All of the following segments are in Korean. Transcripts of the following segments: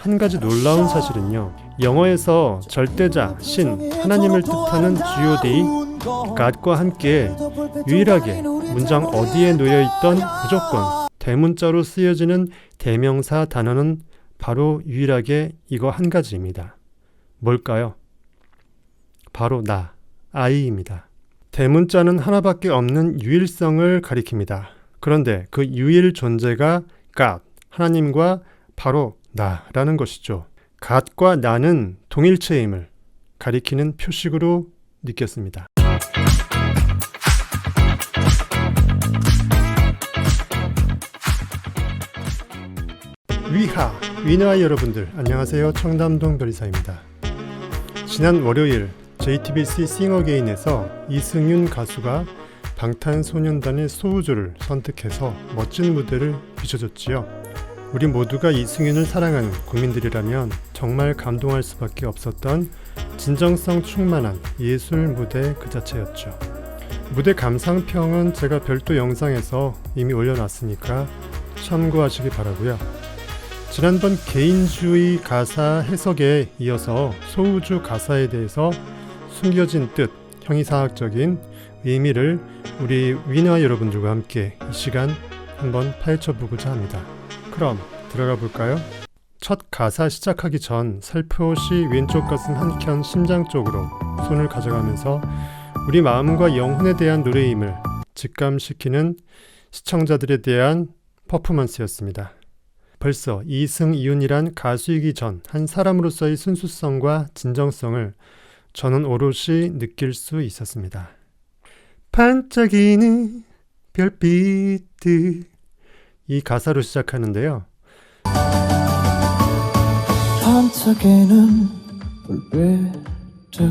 한 가지 놀라운 사실은요, 영어에서 절대자, 신, 하나님을 뜻하는 GOD, God과 함께 유일하게 문장 어디에 놓여있던 무조건 대문자로 쓰여지는 대명사 단어는 바로 유일하게 이거 한 가지입니다. 뭘까요? 바로 나, I입니다. 대문자는 하나밖에 없는 유일성을 가리킵니다. 그런데 그 유일 존재가 God, 하나님과 바로 나라는 것이죠. God과 나는 동일체임을 가리키는 표식으로 느꼈습니다. 위나 여러분들 안녕하세요. 청담동 별이사입니다. 지난 월요일 JTBC 싱어게인에서 이승윤 가수가 방탄소년단의 소우주를 선택해서 멋진 무대를 비춰줬지요. 우리 모두가 이승윤을 사랑하는 국민들이라면 정말 감동할 수밖에 없었던 진정성 충만한 예술 무대 그 자체였죠. 무대 감상평은 제가 별도 영상에서 이미 올려놨으니까 참고하시기 바라고요. 지난번 개인주의 가사 해석에 이어서 소우주 가사에 대해서 숨겨진 뜻, 형이상학적인 의미를 우리 위너와 여러분들과 함께 이 시간 한번 파헤쳐보고자 합니다. 그럼 들어가 볼까요? 첫 가사 시작하기 전 살포시 왼쪽 가슴 한켠 심장 쪽으로 손을 가져가면서 우리 마음과 영혼에 대한 노래임을 직감시키는 시청자들에 대한 퍼포먼스였습니다. 벌써 이승이윤이란 가수이기 전 한 사람으로서의 순수성과 진정성을 저는 오롯이 느낄 수 있었습니다. 반짝이는 별빛들, 이 가사로 시작하는데요. 반짝이는 불빛들,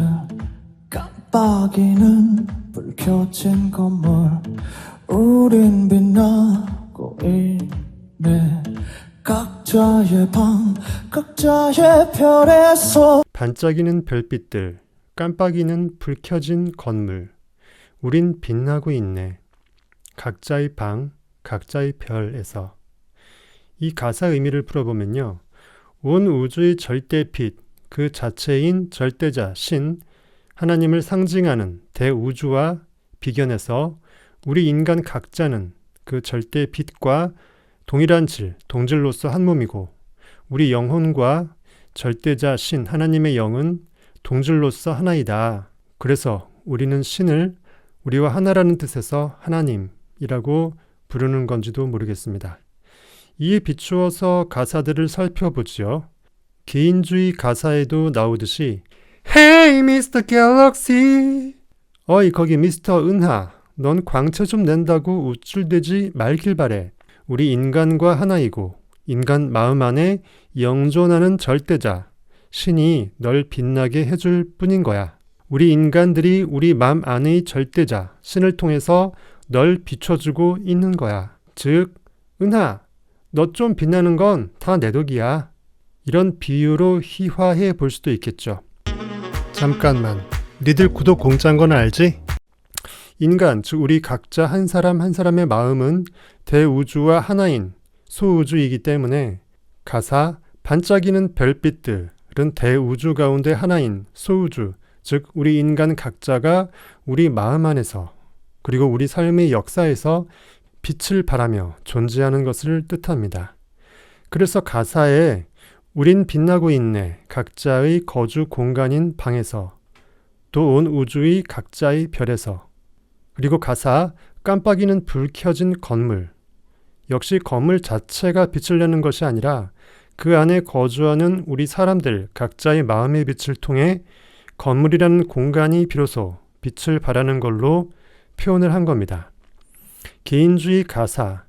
깜빡이는 불 켜진 건물, 우린 빛나고 있네. 각자의 방, 각자의 별에서 반짝이는 별빛들, 깜빡이는 불 켜진 건물, 우린 빛나고 있네. 각자의 방, 각자의 별에서. 이 가사 의미를 풀어보면요, 온 우주의 절대 빛, 그 자체인 절대자, 신, 하나님을 상징하는 대우주와 비견해서 우리 인간 각자는 그 절대 빛과 동일한 질, 동질로서 한 몸이고 우리 영혼과 절대자 신, 하나님의 영은 동질로서 하나이다. 그래서 우리는 신을 우리와 하나라는 뜻에서 하나님이라고 부르는 건지도 모르겠습니다. 이에 비추어서 가사들을 살펴보지요. 개인주의 가사에도 나오듯이 Hey Mr. Galaxy, 어이 거기 미스터 은하, 넌 광채 좀 낸다고 우쭐대지 말길 바래. 우리 인간과 하나이고 인간 마음 안에 영존하는 절대자 신이 널 빛나게 해줄 뿐인 거야. 우리 인간들이 우리 마음 안의 절대자 신을 통해서 널 비춰주고 있는 거야. 즉 은하, 너 좀 빛나는 건 다 내 덕이야. 이런 비유로 희화해 볼 수도 있겠죠. 잠깐만, 니들 구독 공짜인 건 알지? 인간, 즉 우리 각자 한 사람 한 사람의 마음은 대우주와 하나인 소우주이기 때문에 가사 반짝이는 별빛들은 대우주 가운데 하나인 소우주, 즉 우리 인간 각자가 우리 마음 안에서 그리고 우리 삶의 역사에서 빛을 발하며 존재하는 것을 뜻합니다. 그래서 가사에 우린 빛나고 있네, 각자의 거주 공간인 방에서, 또 온 우주의 각자의 별에서, 그리고 가사 깜빡이는 불 켜진 건물, 역시 건물 자체가 빛을 내는 것이 아니라 그 안에 거주하는 우리 사람들 각자의 마음의 빛을 통해 건물이라는 공간이 비로소 빛을 발하는 걸로 표현을 한 겁니다. 개인주의 가사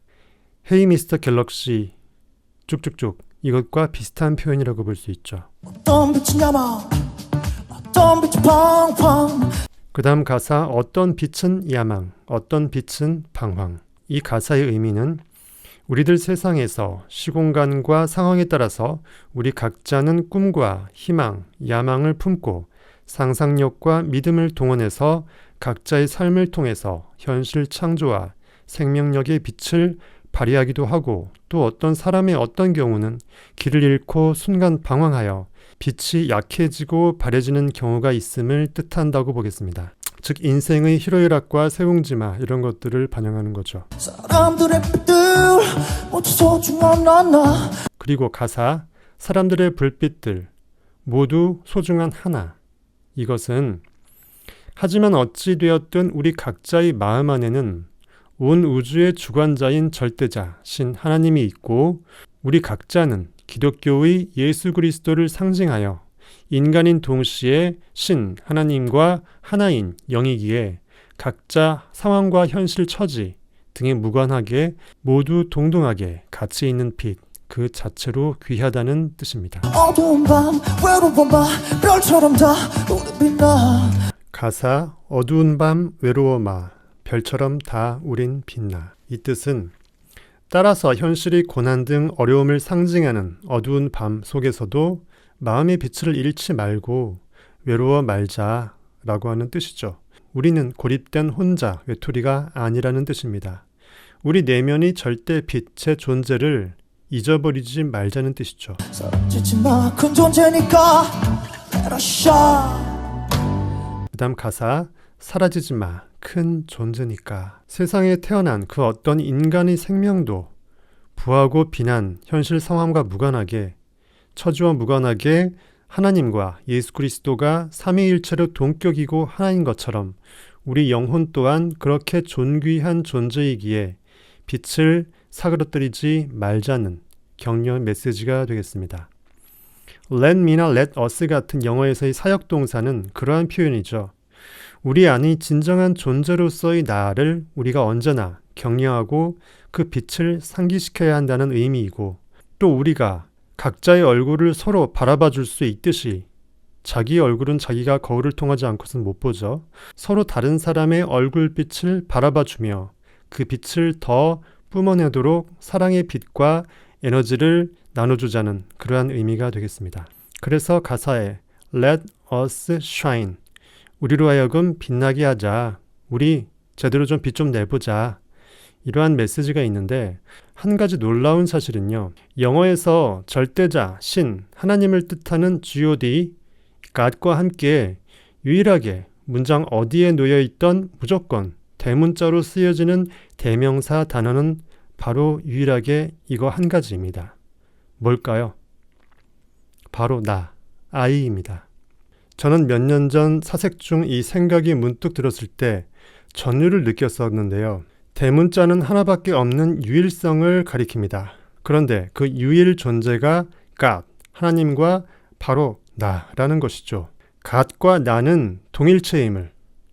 Hey Mr. Galaxy 쭉쭉쭉 이것과 비슷한 표현이라고 볼 수 있죠. 어떤 빛이 야망, 어떤 빛이 팡팡. 그 다음 가사 어떤 빛은 야망, 어떤 빛은 방황. 이 가사의 의미는 우리들 세상에서 시공간과 상황에 따라서 우리 각자는 꿈과 희망, 야망을 품고 상상력과 믿음을 동원해서 각자의 삶을 통해서 현실 창조와 생명력의 빛을 발휘하기도 하고 또 어떤 사람의 어떤 경우는 길을 잃고 순간 방황하여 빛이 약해지고 바래지는 경우가 있음을 뜻한다고 보겠습니다. 즉 인생의 희로애락과 세옹지마 이런 것들을 반영하는 거죠. 사람들의 빛들 모두 소중한 하나. 그리고 가사 사람들의 불빛들 모두 소중한 하나. 이것은 하지만 어찌 되었든 우리 각자의 마음 안에는 온 우주의 주관자인 절대자 신 하나님이 있고 우리 각자는 기독교의 예수 그리스도를 상징하여 인간인 동시에 신 하나님과 하나인 영이기에 각자 상황과 현실 처지 등에 무관하게 모두 동등하게 가치 있는 빛 그 자체로 귀하다는 뜻입니다. 어두운 밤 외로운 밤 별처럼 다 우리 빛나. 가사 어두운 밤 외로워 마 별처럼 다 우린 빛나. 이 뜻은 따라서 현실의 고난 등 어려움을 상징하는 어두운 밤 속에서도 마음의 빛을 잃지 말고 외로워 말자라고 하는 뜻이죠. 우리는 고립된 혼자 외톨이가 아니라는 뜻입니다. 우리 내면이 절대 빛의 존재를 잊어버리지 말자는 뜻이죠. 사라지지 마, 큰 존재니까 Let us shine. 그 다음 가사 사라지지 마, 큰 존재니까. 세상에 태어난 그 어떤 인간의 생명도 부하고 비난, 현실 상황과 무관하게 처지와 무관하게 하나님과 예수 그리스도가 삼위일체로 동격이고 하나인 것처럼 우리 영혼 또한 그렇게 존귀한 존재이기에 빛을 사그러뜨리지 말자는 격려 메시지가 되겠습니다. Let me나 let us 같은 영어에서의 사역동사는 그러한 표현이죠. 우리 안의 진정한 존재로서의 나를 우리가 언제나 격려하고 그 빛을 상기시켜야 한다는 의미이고 또 우리가 각자의 얼굴을 서로 바라봐 줄 수 있듯이 자기 얼굴은 자기가 거울을 통하지 않고서는 못 보죠. 서로 다른 사람의 얼굴빛을 바라봐 주며 그 빛을 더 뿜어내도록 사랑의 빛과 에너지를 나눠주자는 그러한 의미가 되겠습니다. 그래서 가사에 Let us shine 우리로 하여금 빛나게 하자. 우리 제대로 좀 빛 좀 내보자. 이러한 메시지가 있는데 한 가지 놀라운 사실은요. 영어에서 절대자, 신, 하나님을 뜻하는 God, God과 함께 유일하게 문장 어디에 놓여있던 무조건 대문자로 쓰여지는 대명사 단어는 바로 유일하게 이거 한 가지입니다. 뭘까요? 바로 나, I입니다. 저는 몇 년 전 사색 중 이 생각이 문득 들었을 때 전율을 느꼈었는데요. 대문자는 하나밖에 없는 유일성을 가리킵니다. 그런데 그 유일 존재가 God, 하나님과 바로 나라는 것이죠. God과 나는 동일체임을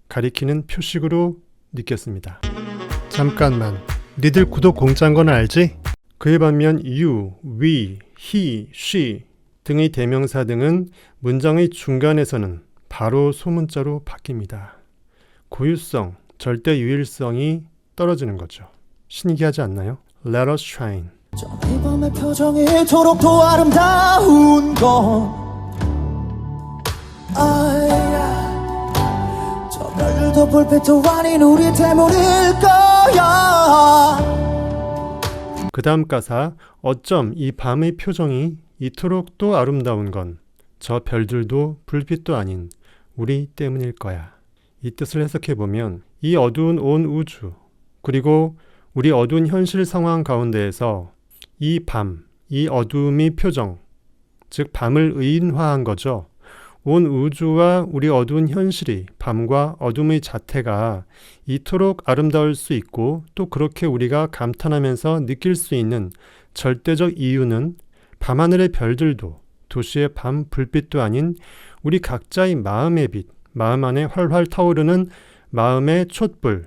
가리키는 표식으로 느꼈습니다. 잠깐만, 니들 구독 공짜인 건 알지? 그에 반면 you, we, he, she 등의 대명사 등은 문장의 중간에서는 바로 소문자로 바뀝니다. 고유성, 절대 유일성이 떨어지는 거죠. 신기하지 않나요? Let us shine. 이 밤의 표정이 이토록 더 아름다운 건 저 별들도 불빛도 아닌 우리 때문일 거야. 그 다음 가사 어쩜 이 밤의 표정이 이토록 또 아름다운 건 저 별들도 불빛도 아닌 우리 때문일 거야. 이 뜻을 해석해보면 이 어두운 온 우주 그리고 우리 어두운 현실 상황 가운데에서 이 밤, 이 어두움의 표정, 즉 밤을 의인화한 거죠. 온 우주와 우리 어두운 현실이 밤과 어둠의 자태가 이토록 아름다울 수 있고 또 그렇게 우리가 감탄하면서 느낄 수 있는 절대적 이유는 밤하늘의 별들도 도시의 밤 불빛도 아닌 우리 각자의 마음의 빛, 마음 안에 활활 타오르는 마음의 촛불,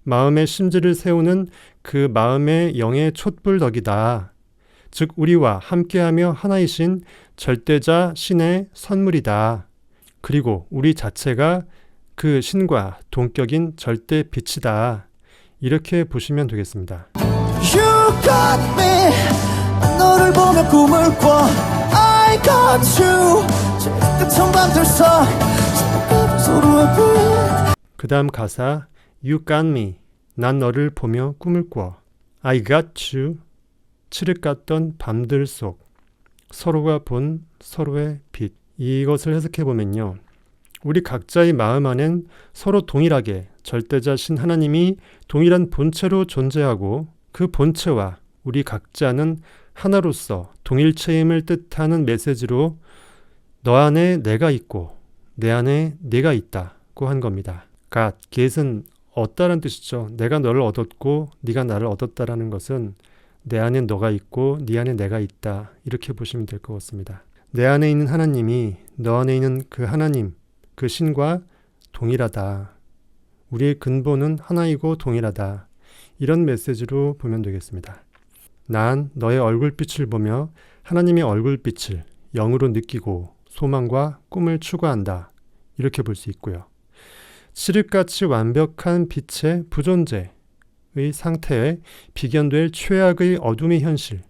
마음의 심지를 세우는 그 마음의 영의 촛불 덕이다. 즉 우리와 함께하며 하나이신 절대자 신의 선물이다. 그리고 우리 자체가 그 신과 동격인 절대 빛이다. 이렇게 보시면 되겠습니다. You got me. 너를 보며 꿈을 꿔. I got you. 제일 끝은 밤들 사이 서로의 빛. 그 다음 가사 You got me. 난 너를 보며 꿈을 꿔. I got you. 칠흑 같던 밤들 속 서로가 본 서로의 빛. 이것을 해석해보면요. 우리 각자의 마음 안엔 서로 동일하게 절대자신 하나님이 동일한 본체로 존재하고 그 본체와 우리 각자는 하나로서 동일체임을 뜻하는 메시지로 너 안에 내가 있고 내 안에 네가 있다고 한 겁니다. God, get은 얻다라는 뜻이죠. 내가 너를 얻었고 네가 나를 얻었다라는 것은 내 안에 너가 있고 네 안에 내가 있다. 이렇게 보시면 될 것 같습니다. 내 안에 있는 하나님이 너 안에 있는 그 하나님, 그 신과 동일하다. 우리의 근본은 하나이고 동일하다. 이런 메시지로 보면 되겠습니다. 난 너의 얼굴빛을 보며 하나님의 얼굴빛을 영으로 느끼고 소망과 꿈을 추구한다. 이렇게 볼 수 있고요. 칠흑같이 완벽한 빛의 부존재의 상태에 비견될 최악의 어둠의 현실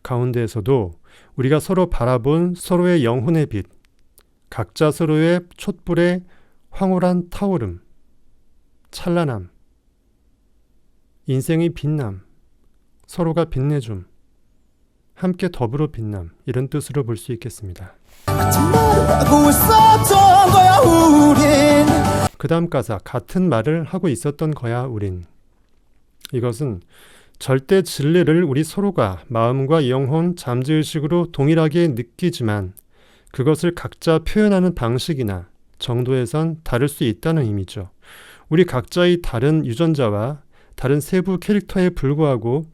가운데에서도 우리가 서로 바라본 서로의 영혼의 빛, 각자 서로의 촛불의 황홀한 타오름, 찬란함, 인생의 빛남, 서로가 빛내줌, 함께 더불어 빛남, 이런 뜻으로 볼 수 있겠습니다. 그 다음 가사, 같은 말을 하고 있었던 거야 우린. 이것은 절대 진리를 우리 서로가 마음과 영혼, 잠재의식으로 동일하게 느끼지만 그것을 각자 표현하는 방식이나 정도에선 다를 수 있다는 의미죠. 우리 각자의 다른 유전자와 다른 세부 캐릭터에 불구하고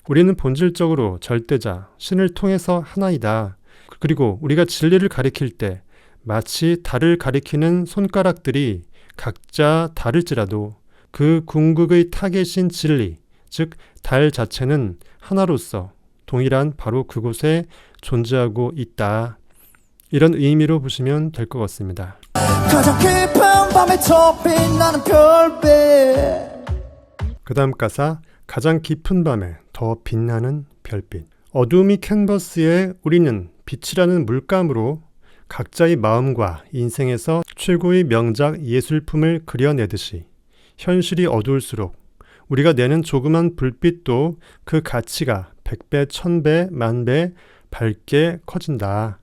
우리는 본질적으로 절대자, 신을 통해서 하나이다. 그리고 우리가 진리를 가리킬 때 마치 달을 가리키는 손가락들이 각자 다를지라도 그 궁극의 타겟인 진리, 즉 달 자체는 하나로서 동일한 바로 그곳에 존재하고 있다. 이런 의미로 보시면 될 것 같습니다. 가장 깊은 밤에 더 빛나는 별빛. 그 다음 가사, 가장 깊은 밤에 더 빛나는 별빛. 어둠이 캔버스에 우리는 빛이라는 물감으로 각자의 마음과 인생에서 최고의 명작 예술품을 그려내듯이 현실이 어두울수록 우리가 내는 조그만 불빛도 그 가치가 100배, 1000배, 만배 밝게 커진다.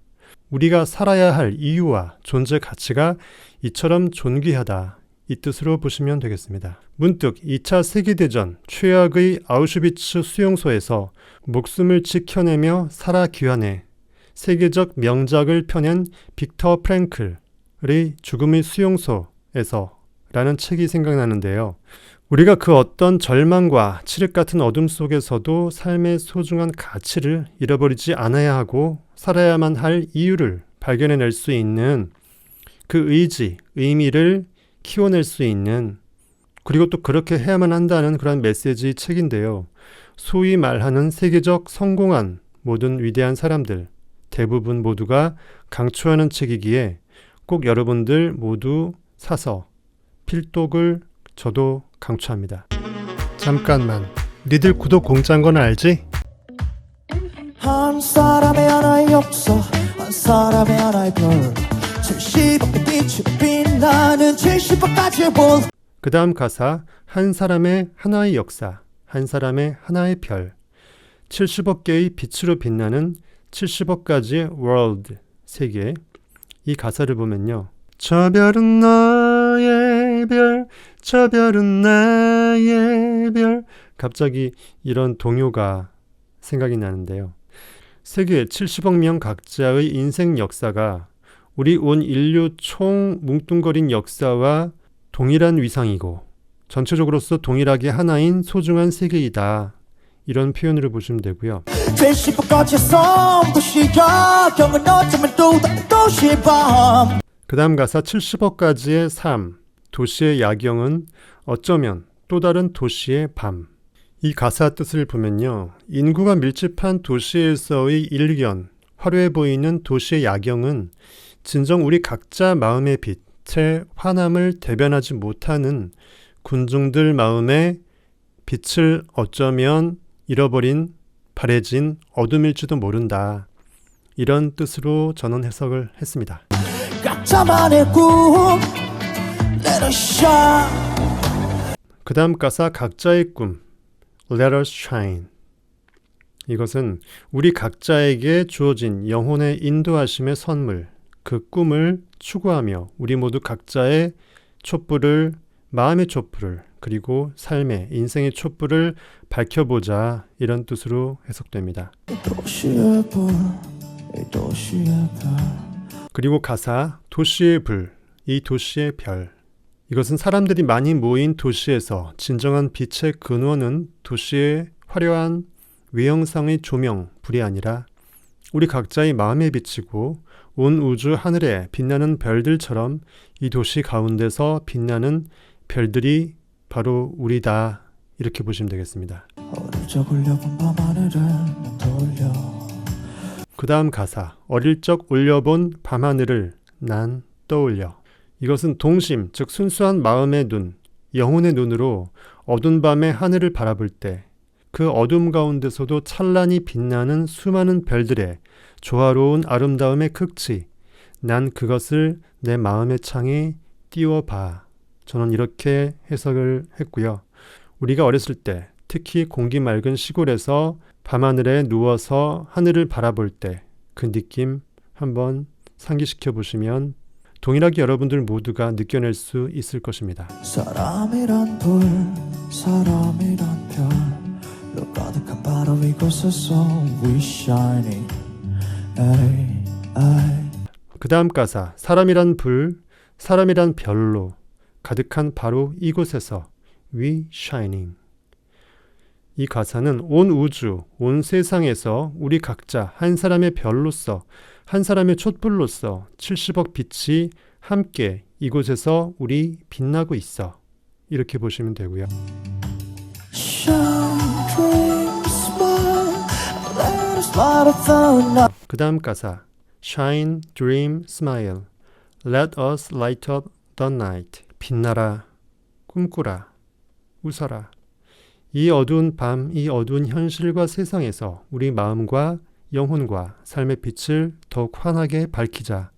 우리가 살아야 할 이유와 존재 가치가 이처럼 존귀하다. 이 뜻으로 보시면 되겠습니다. 문득 2차 세계대전 최악의 아우슈비츠 수용소에서 목숨을 지켜내며 살아 귀환해 세계적 명작을 펴낸 빅터 프랭클의 죽음의 수용소에서 라는 책이 생각나는데요. 우리가 그 어떤 절망과 칠흑 같은 어둠 속에서도 삶의 소중한 가치를 잃어버리지 않아야 하고 살아야만 할 이유를 발견해낼 수 있는 그 의지, 의미를 키워낼 수 있는, 그리고 또 그렇게 해야만 한다는 그런 메시지 책인데요. 소위 말하는 세계적 성공한 모든 위대한 사람들 대부분 모두가 강추하는 책이기에 꼭 여러분들 모두 사서 필독을 저도 강추합니다. 잠깐만, 니들 구독 공짜인 건 알지? 한 사람의 하나의 역사, 한 사람의 하나의 별, 70억의 빛이 빛나는 70억까지의 볼. 그 다음 가사, 한 사람의 하나의 역사, 한 사람의 하나의 별, 70억 개의 빛으로 빛나는 70억 가지의 월드, 세계. 이 가사를 보면요. 저 별은 너의 별, 저 별은 나의 별. 갑자기 이런 동요가 생각이 나는데요. 세계 70억 명 각자의 인생 역사가 우리 온 인류 총 뭉뚱거린 역사와 동일한 위상이고 전체적으로서 동일하게 하나인 소중한 세계이다. 이런 표현으로 보시면 되고요. 70억까지의 섬도시야 경은 어쩌면 또 다른 도시의 밤. 그 다음 가사 70억 가지의 삶, 도시의 야경은 어쩌면 또 다른 도시의 밤. 이 가사 뜻을 보면요. 인구가 밀집한 도시에서의 일견, 화려해 보이는 도시의 야경은 진정 우리 각자 마음의 빛의 환함을 대변하지 못하는 군중들 마음의 빛을 어쩌면 잃어버린 바래진 어둠일지도 모른다. 이런 뜻으로 저는 해석을 했습니다. 각자만의 꿈 Let us shine. 그 다음 가사 각자의 꿈. Let us shine. 이것은 우리 각자에게 주어진 영혼의 인도하심의 선물, 그 꿈을 추구하며 우리 모두 각자의 촛불을, 마음의 촛불을, 그리고 삶의, 인생의 촛불을 밝혀보자, 이런 뜻으로 해석됩니다. 도시의 불, 이 도시의 별. 그리고 가사 도시의 불, 이 도시의 별. 이것은 사람들이 많이 모인 도시에서 진정한 빛의 근원은 도시의 화려한 외형상의 조명, 불이 아니라 우리 각자의 마음에 비치고 온 우주 하늘에 빛나는 별들처럼 이 도시 가운데서 빛나는 별들이 바로 우리다, 이렇게 보시면 되겠습니다. 어릴 적 올려본 밤하늘을 떠올려. 그 다음 가사, 어릴 적 올려본 밤하늘을 난 떠올려. 이것은 동심, 즉 순수한 마음의 눈, 영혼의 눈으로 어두운 밤의 하늘을 바라볼 때 그 어둠 가운데서도 찬란히 빛나는 수많은 별들의 조화로운 아름다움의 극치, 난 그것을 내 마음의 창에 띄워봐. 저는 이렇게 해석을 했고요. 우리가 어렸을 때, 특히 공기 맑은 시골에서 밤하늘에 누워서 하늘을 바라볼 때 그 느낌 한번 상기시켜 보시면 동일하게 여러분들 모두가 느껴낼 수 있을 것입니다. 사람이란 불, 사람이란 별로 가득한 바로 이곳에서 we shining. 에이, 에이. 그 다음 가사, 사람이란 불, 사람이란 별로 가득한 바로 이곳에서 we shining. 이 가사는 온 우주, 온 세상에서 우리 각자 한 사람의 별로서, 한 사람의 촛불로서 70억 빛이 함께 이곳에서 우리 빛나고 있어. 이렇게 보시면 되고요. Shine, dream, smile, let us light up the night. 그 다음 가사, Shine, dream, smile, let us light up the night. 빛나라, 꿈꾸라, 웃어라. 이 어두운 밤, 이 어두운 현실과 세상에서 우리 마음과 영혼과 삶의 빛을 더욱 환하게 밝히자.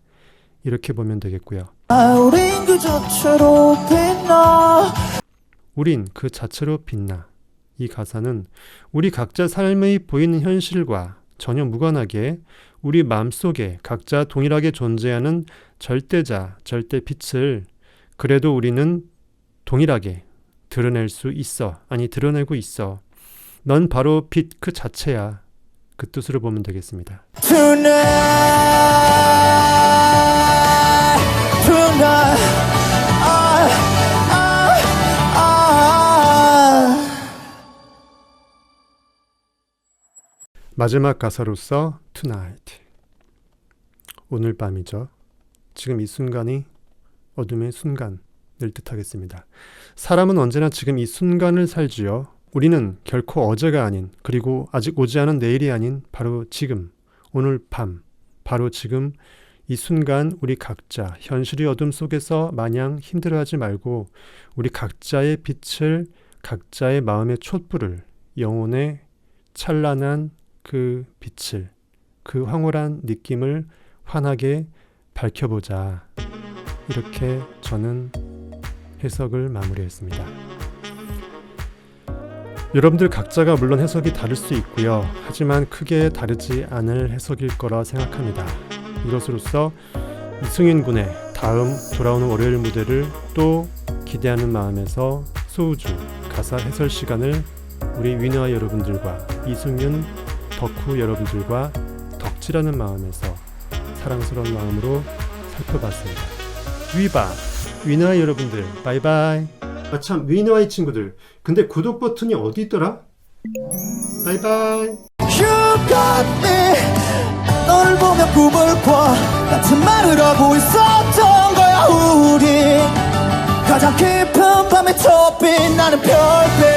이렇게 보면 되겠고요. 우린 그 자체로 빛나. 우린 그 자체로 빛나. 이 가사는 우리 각자 삶의 보이는 현실과 전혀 무관하게 우리 마음속에 각자 동일하게 존재하는 절대자, 절대 빛을 그래도 우리는 동일하게 드러낼 수 있어. 아니, 드러내고 있어. 넌 바로 빛 그 자체야. 그 뜻으로 보면 되겠습니다. Tonight, tonight, 마지막 가사로서 tonight. 오늘 밤이죠. 지금 이 순간이 어둠의 순간을 뜻하겠습니다. 사람은 언제나 지금 이 순간을 살지요. 우리는 결코 어제가 아닌, 그리고 아직 오지 않은 내일이 아닌 바로 지금, 오늘 밤, 바로 지금 이 순간 우리 각자 현실의 어둠 속에서 마냥 힘들어하지 말고 우리 각자의 빛을, 각자의 마음의 촛불을, 영혼의 찬란한 그 빛을, 그 황홀한 느낌을 환하게 밝혀보자. 이렇게 저는 해석을 마무리했습니다. 여러분들 각자가 물론 해석이 다를 수 있고요. 하지만 크게 다르지 않을 해석일 거라 생각합니다. 이것으로써 이승윤 군의 다음 돌아오는 월요일 무대를 또 기대하는 마음에서 소우주 가사 해설 시간을 우리 위너와 여러분들과 이승윤 덕후 여러분들과 덕질하는 마음에서 사랑스러운 마음으로 살펴봤습니다. 위바 위너와 여러분들 바이바이. 아참, 위너와의 친구들, 근데 구독 버튼이 어디 있더라? 바이바이. You got me. 너를 보며 꿈을 꿔. 같은 말을 하고 있었던 거야. 우리 가장 깊은 밤에 더 빛나는 별빛.